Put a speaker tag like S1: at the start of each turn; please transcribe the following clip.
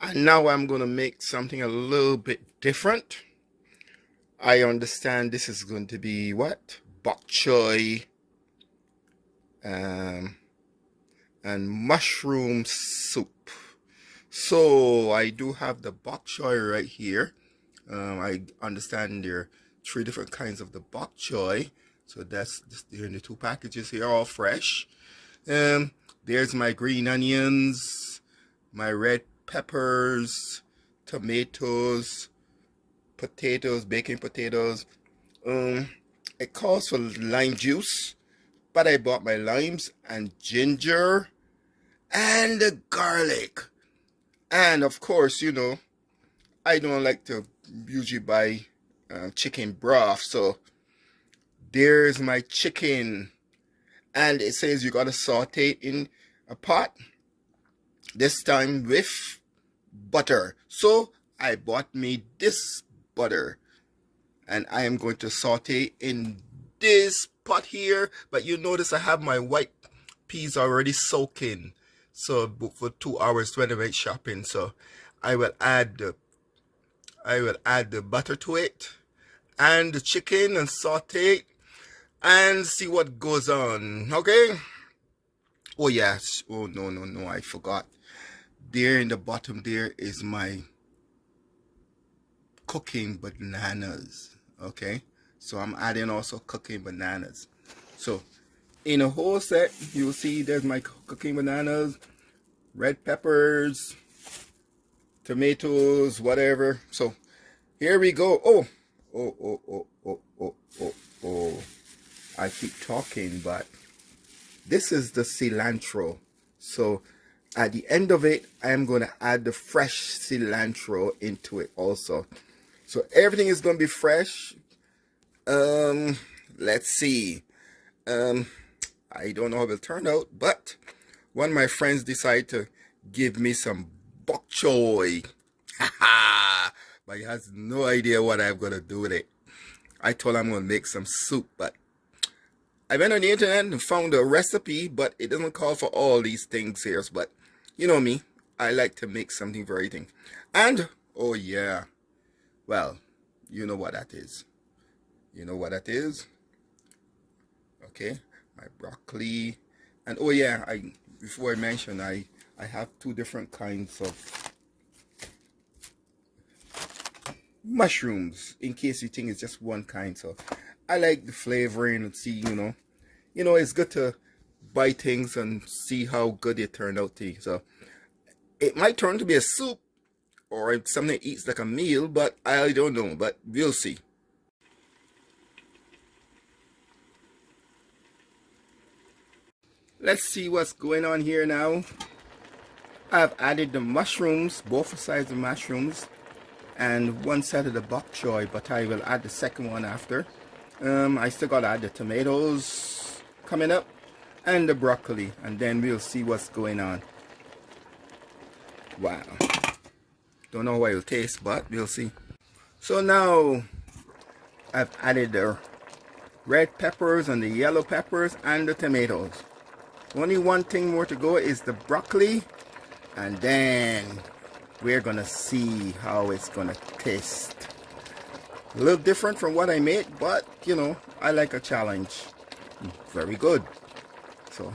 S1: And now I'm going to make something a little bit different. I understand this is going to be what? Bok choy and mushroom soup. So I do have the bok choy right here. I understand there are 3 different kinds of the bok choy. So that's they're in the 2 packages here, all fresh. There's my green onions, my red peppers, tomatoes, potatoes, baking potatoes. It calls for lime juice, but I bought my limes and ginger and the garlic. And of course, you know, I don't like to usually buy chicken broth, so there's my chicken. And it says you gotta saute it in a pot, this time with butter. So I bought me this butter, and I am going to saute in this pot here. But you notice I have my white peas already soaking, so for 2 hours when I went shopping. So I will add the butter to it and the chicken and saute it and see what goes on. Okay. Oh yes. Oh no, I forgot. There in the bottom there is my cooking bananas. Okay, so I'm adding also cooking bananas. So in a whole set, you'll see there's my cooking bananas, red peppers, tomatoes, whatever. So here we go. Oh, I keep talking, but this is the cilantro. So at the end of it, I am going to add the fresh cilantro into it also. So everything is going to be fresh. Let's see. I don't know how it will turn out, but one of my friends decided to give me some bok choy. But he has no idea what I'm going to do with it. I told him I'm going to make some soup, but I went on the internet and found a recipe, but it doesn't call for all these things here. But you know me, I like to make something for everything. And, oh yeah, well, you know what that is. You know what that is? Okay, my broccoli. And oh yeah, before I mentioned, I have 2 different kinds of mushrooms, in case you think it's just one kind. So I like the flavoring and see, you know, it's good to buy things and see how good they turn out to you. So it might turn to be a soup or something that eats like a meal, but I don't know, but we'll see. Let's see what's going on here now. I've added the mushrooms, both sides of mushrooms, and 1 side of the bok choy, but I will add the second one after. I still gotta add the tomatoes coming up and the broccoli, and then we'll see what's going on. Wow, don't know how it'll taste, but we'll see. So now I've added the red peppers and the yellow peppers and the tomatoes. Only one thing more to go is the broccoli, and then we're gonna see how it's gonna taste. A little different from what I made, but you know, I like a challenge. Very good. So